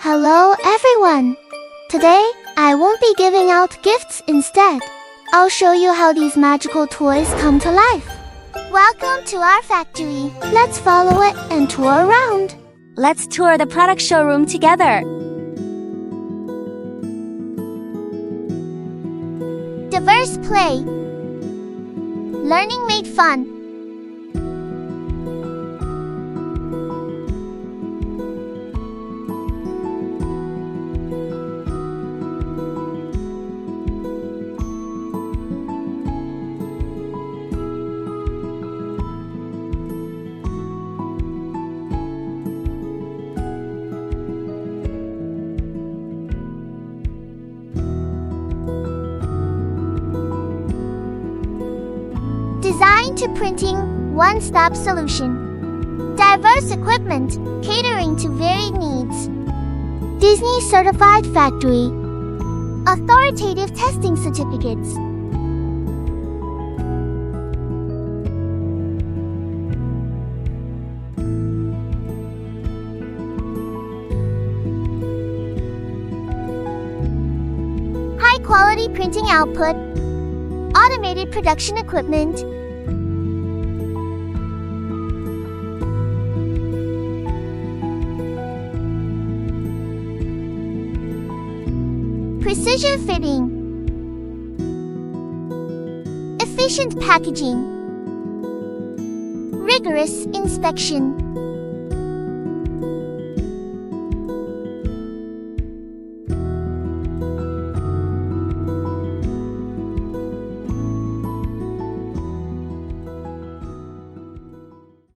Hello everyone! Today, I won't be giving out gifts instead. I'll show you how these magical toys come to life. Welcome to our factory. Let's follow it and tour around. Let's tour the product showroom together. Diverse play. Learning made fun. Design to printing, one-stop solution. Diverse equipment, catering to varied needs. Disney Certified Factory. Authoritative testing certificates. High-quality printing output. Automated production equipment. Precision fitting. Efficient packaging. Rigorous inspection.